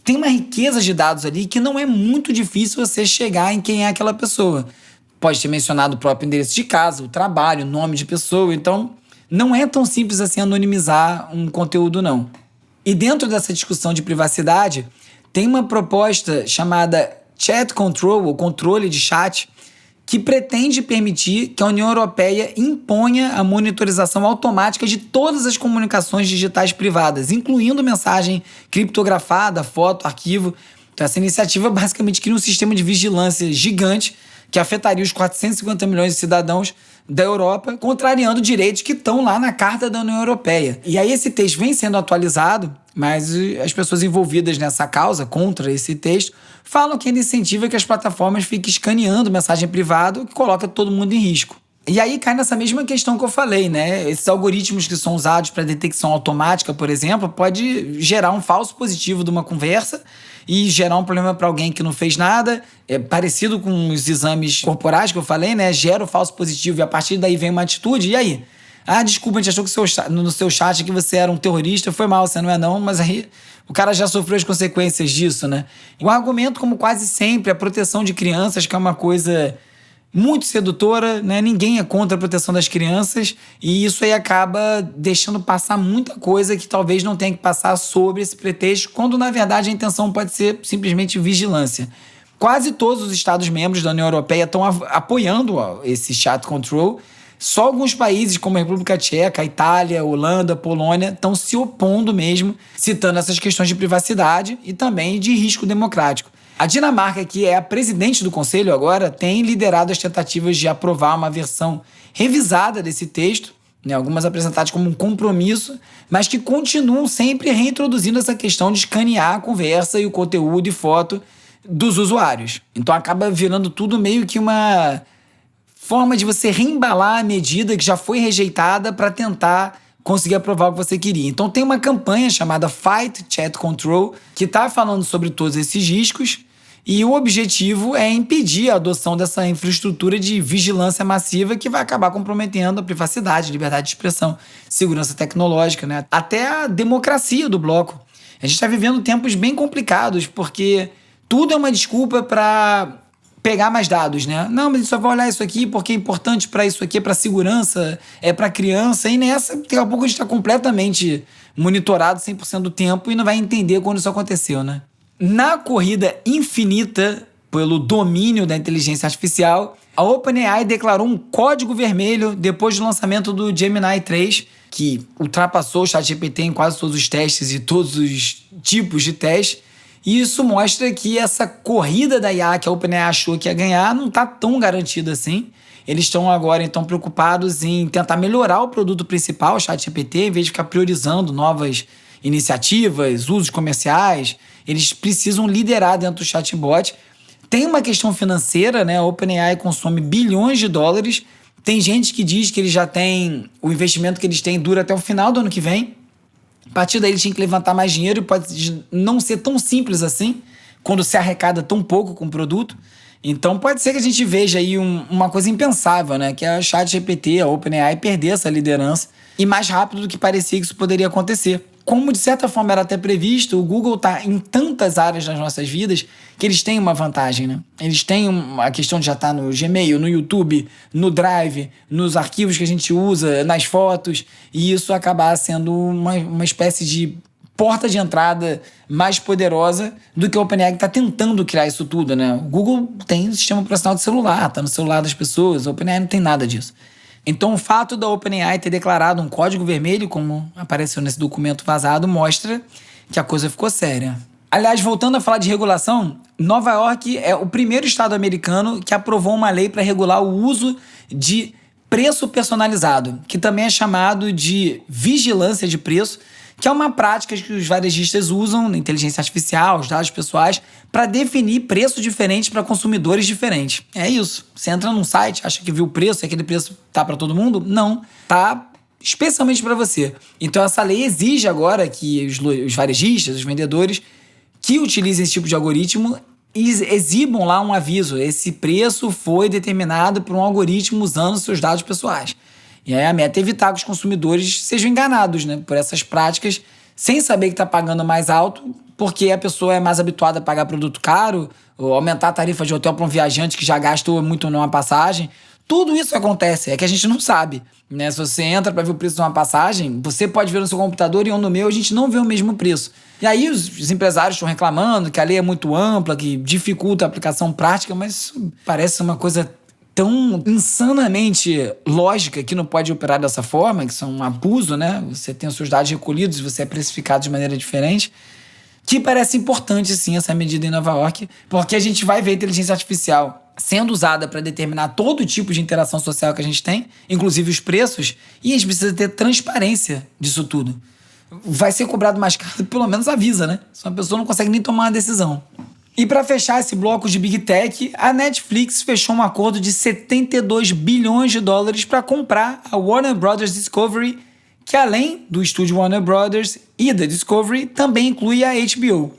tem uma riqueza de dados ali que não é muito difícil você chegar em quem é aquela pessoa. Pode ter mencionado o próprio endereço de casa, o trabalho, o nome de pessoa. Então, não é tão simples assim anonimizar um conteúdo, não. E dentro dessa discussão de privacidade, tem uma proposta chamada Chat Control, ou controle de chat, que pretende permitir que a União Europeia imponha a monitorização automática de todas as comunicações digitais privadas, incluindo mensagem criptografada, foto, arquivo. Então, essa iniciativa basicamente cria um sistema de vigilância gigante que afetaria os 450 milhões de cidadãos da Europa, contrariando direitos que estão lá na Carta da União Europeia. E aí esse texto vem sendo atualizado, mas as pessoas envolvidas nessa causa, contra esse texto, falam que ainda incentiva que as plataformas fiquem escaneando mensagem privada, o que coloca todo mundo em risco. E aí cai nessa mesma questão que eu falei, né? Esses algoritmos que são usados para detecção automática, por exemplo, pode gerar um falso positivo de uma conversa e gerar um problema para alguém que não fez nada. É parecido com os exames corporais que eu falei, né? Gera o falso positivo e a partir daí vem uma atitude. E aí? Ah, desculpa, a gente achou que no seu chat que você era um terrorista. Foi mal, você não é não, mas aí o cara já sofreu as consequências disso, né? O argumento, como quase sempre, a proteção de crianças, que é uma coisa muito sedutora, né? Ninguém é contra a proteção das crianças e isso aí acaba deixando passar muita coisa que talvez não tenha que passar sobre esse pretexto, quando na verdade a intenção pode ser simplesmente vigilância. Quase todos os Estados-membros da União Europeia estão apoiando esse chat control. Só alguns países, como a República Tcheca, a Itália, a Holanda, a Polônia, estão se opondo mesmo, citando essas questões de privacidade e também de risco democrático. A Dinamarca, que é a presidente do Conselho agora, tem liderado as tentativas de aprovar uma versão revisada desse texto, né, algumas apresentadas como um compromisso, mas que continuam sempre reintroduzindo essa questão de escanear a conversa e o conteúdo e foto dos usuários. Então acaba virando tudo meio que uma forma de você reembalar a medida que já foi rejeitada para tentar conseguir aprovar o que você queria. Então tem uma campanha chamada Fight Chat Control que está falando sobre todos esses riscos e o objetivo é impedir a adoção dessa infraestrutura de vigilância massiva que vai acabar comprometendo a privacidade, liberdade de expressão, segurança tecnológica, né? Até a democracia do bloco. A gente está vivendo tempos bem complicados porque tudo é uma desculpa para pegar mais dados, né? Não, mas só vou olhar isso aqui porque é importante para isso aqui, para segurança, é para criança. E nessa, daqui a pouco a gente está completamente monitorado 100% do tempo e não vai entender quando isso aconteceu, né? Na corrida infinita pelo domínio da inteligência artificial, a OpenAI declarou um código vermelho depois do lançamento do Gemini 3, que ultrapassou o ChatGPT em quase todos os testes e todos os tipos de testes. E isso mostra que essa corrida da IA que a OpenAI achou que ia ganhar não está tão garantida assim. Eles estão agora então preocupados em tentar melhorar o produto principal, o ChatGPT, em vez de ficar priorizando novas iniciativas, usos comerciais. Eles precisam liderar dentro do chatbot. Tem uma questão financeira, né? A OpenAI consome bilhões de dólares. Tem gente que diz que eles já têm... O investimento que eles têm dura até o final do ano que vem. A partir daí eles tinham que levantar mais dinheiro e pode não ser tão simples assim, quando se arrecada tão pouco com o produto. Então pode ser que a gente veja aí uma coisa impensável, né? Que é a ChatGPT, a OpenAI, perder essa liderança e mais rápido do que parecia que isso poderia acontecer. Como de certa forma era até previsto, o Google está em tantas áreas das nossas vidas que eles têm uma vantagem, né? Eles têm a questão de já estar no Gmail, no YouTube, no Drive, nos arquivos que a gente usa, nas fotos, e isso acabar sendo uma espécie de porta de entrada mais poderosa do que a OpenAI está tentando criar isso tudo, né? O Google tem um sistema operacional de celular, está no celular das pessoas, a OpenAI não tem nada disso. Então, o fato da OpenAI ter declarado um código vermelho, como apareceu nesse documento vazado, mostra que a coisa ficou séria. Aliás, voltando a falar de regulação, Nova York é o primeiro estado americano que aprovou uma lei para regular o uso de preço personalizado, que também é chamado de vigilância de preço, que é uma prática que os varejistas usam na inteligência artificial, os dados pessoais, para definir preços diferentes para consumidores diferentes. É isso. Você entra num site, acha que viu o preço e aquele preço tá para todo mundo? Não. Tá especialmente para você. Então essa lei exige agora que os varejistas, os vendedores, que utilizem esse tipo de algoritmo exibam lá um aviso. Esse preço foi determinado por um algoritmo usando seus dados pessoais. E aí a meta é evitar que os consumidores sejam enganados, né, por essas práticas, sem saber que está pagando mais alto, porque a pessoa é mais habituada a pagar produto caro, ou aumentar a tarifa de hotel para um viajante que já gastou muito numa passagem. Tudo isso acontece, é que a gente não sabe, né? Se você entra para ver o preço de uma passagem, você pode ver no seu computador e eu no meu, a gente não vê o mesmo preço. E aí os empresários estão reclamando que a lei é muito ampla, que dificulta a aplicação prática, mas isso parece uma coisa tão insanamente lógica que não pode operar dessa forma, que isso é um abuso, né? Você tem os seus dados recolhidos e você é precificado de maneira diferente, que parece importante, sim, essa medida em Nova York, porque a gente vai ver a inteligência artificial sendo usada para determinar todo tipo de interação social que a gente tem, inclusive os preços, e a gente precisa ter transparência disso tudo. Vai ser cobrado mais caro, pelo menos avisa, né? Se uma pessoa não consegue nem tomar uma decisão. E para fechar esse bloco de Big Tech, a Netflix fechou um acordo de 72 bilhões de dólares para comprar a Warner Bros. Discovery, que além do estúdio Warner Bros. E da Discovery, também inclui a HBO.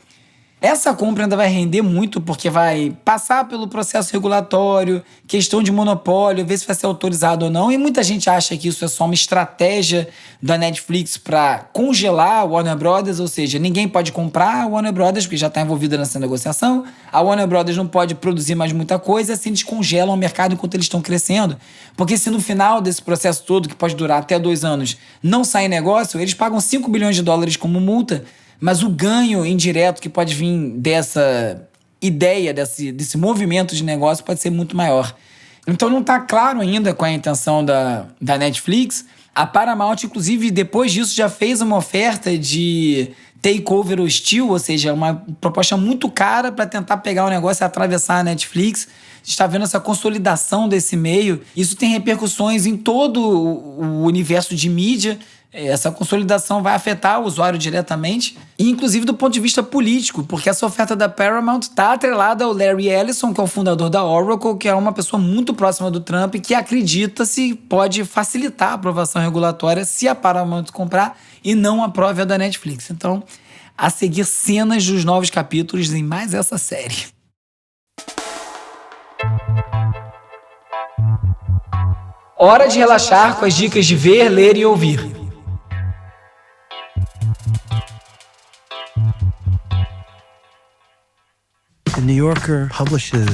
Essa compra ainda vai render muito porque vai passar pelo processo regulatório, questão de monopólio, ver se vai ser autorizado ou não. E muita gente acha que isso é só uma estratégia da Netflix para congelar a Warner Bros., ou seja, ninguém pode comprar a Warner Bros. Porque já está envolvida nessa negociação. A Warner Bros. Não pode produzir mais muita coisa, assim eles congelam o mercado enquanto eles estão crescendo. Porque se no final desse processo todo, que pode durar até 2 anos, não sair negócio, eles pagam 5 bilhões de dólares como multa, mas o ganho indireto que pode vir dessa ideia, desse movimento de negócio pode ser muito maior. Então não está claro ainda qual é a intenção da Netflix. A Paramount, inclusive, depois disso já fez uma oferta de takeover hostil, ou seja, uma proposta muito cara para tentar pegar o negócio e atravessar a Netflix. A gente está vendo essa consolidação desse meio. Isso tem repercussões em todo o universo de mídia. Essa consolidação vai afetar o usuário diretamente, e inclusive do ponto de vista político, porque essa oferta da Paramount está atrelada ao Larry Ellison, que é o fundador da Oracle, que é uma pessoa muito próxima do Trump, que acredita-se pode facilitar a aprovação regulatória se a Paramount comprar e não aprove a da Netflix. Então, a seguir cenas dos novos capítulos em mais essa série. Hora de relaxar com as dicas de ver, ler e ouvir. The New Yorker publishes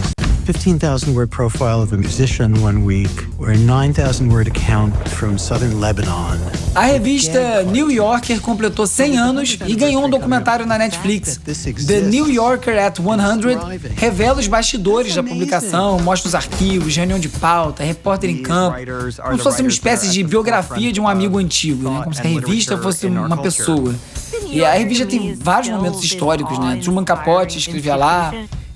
15,000-word profile of a musician one week, or a 9,000-word account from southern Lebanon. A revista New Yorker completou 100 anos e ganhou um documentário na Netflix. The New Yorker at 100 revela os bastidores da publicação, mostra os arquivos, reunião de pauta, repórter em campo, como se fosse uma espécie de biografia de um amigo antigo, né? Como se a revista fosse uma pessoa. E a revista tem vários momentos históricos, né? Truman Capote escrevia lá,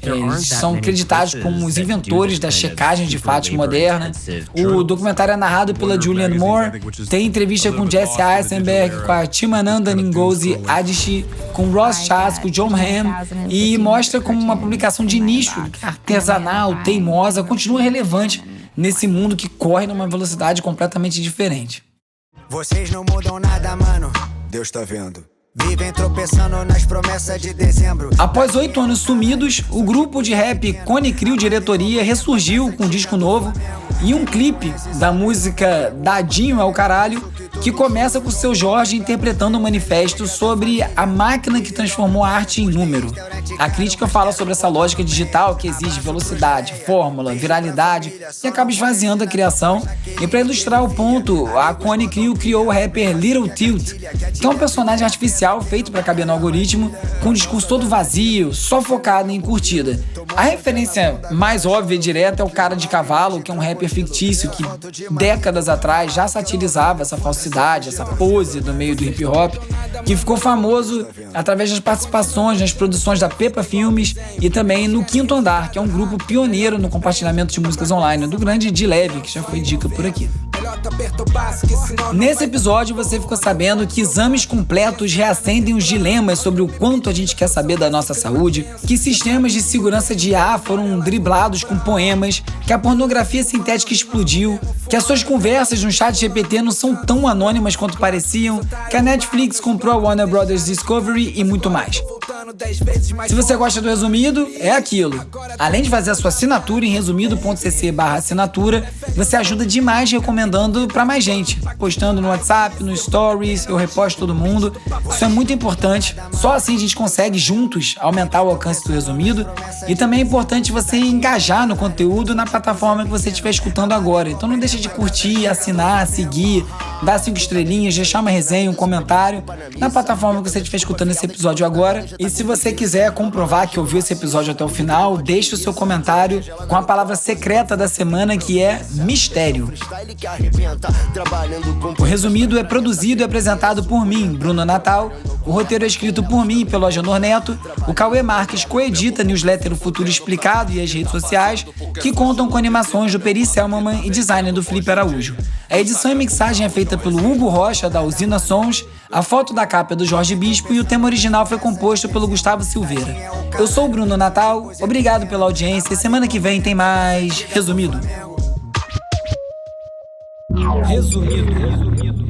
Eles são creditados como os inventores da checagem de fatos moderna. O documentário é narrado pela Julianne Moore, tem entrevista com Jesse Eisenberg, com a Chimamanda Ngozi Adichie, com Ross Chast, com John Hamm, e mostra como uma publicação de nicho, artesanal, teimosa, continua relevante nesse mundo que corre numa velocidade completamente diferente. Vocês não mudam nada, mano. Deus tá vendo. Vivem tropeçando nas promessas de dezembro. Após 8 anos sumidos, o grupo de rap Cone Crew Diretoria ressurgiu com um disco novo e um clipe da música Dadinho é o Caralho, que começa com o Seu Jorge interpretando um manifesto sobre a máquina que transformou a arte em número. A crítica fala sobre essa lógica digital que exige velocidade, fórmula, viralidade e acaba esvaziando a criação. E para ilustrar o ponto, a Cone Crew criou o rapper Little Tilt, que é um personagem artificial feito para caber no algoritmo, com um discurso todo vazio, só focado em curtida. A referência mais óbvia e direta é o Cara de Cavalo, que é um rapper fictício que décadas atrás já satirizava essa falsidade, essa pose do meio do hip hop, que ficou famoso através das participações nas produções da Peppa Filmes e também no Quinto Andar, que é um grupo pioneiro no compartilhamento de músicas online, do grande D-Leve, que já foi dica por aqui. Nesse episódio você ficou sabendo que exames completos reacendem os dilemas sobre o quanto a gente quer saber da nossa saúde, que sistemas de segurança de IA foram driblados com poemas, que a pornografia sintética explodiu, que as suas conversas no chat GPT não são tão anônimas quanto pareciam, que a Netflix comprou a Warner Bros. Discovery e muito mais. Se você gosta do Resumido, é aquilo. Além de fazer a sua assinatura em resumido.cc/assinatura, você ajuda demais recomendando pra mais gente, postando no WhatsApp, no Stories, eu reposto todo mundo. Isso é muito importante. Só assim a gente consegue juntos aumentar o alcance do Resumido. E também é importante você engajar no conteúdo na plataforma que você estiver escutando agora. Então não deixa de curtir, assinar, seguir, dar 5 estrelinhas, deixar uma resenha, um comentário na plataforma que você estiver escutando esse episódio agora. E se você quiser comprovar que ouviu esse episódio até o final, deixe o seu comentário com a palavra secreta da semana, que é mistério. O Resumido é produzido e apresentado por mim, Bruno Natal. O roteiro é escrito por mim e pelo Agenor Neto. O Cauê Marques coedita a newsletter O Futuro Explicado e as redes sociais, que contam com animações do Peri Selmanman e design do Felipe Araújo. A edição e mixagem é feita pelo Hugo Rocha, da Usina Sons. A foto da capa é do Jorge Bispo e o tema original foi composto pelo Gustavo Silveira. Eu sou o Bruno Natal, obrigado pela audiência e semana que vem tem mais Resumido. Resumido.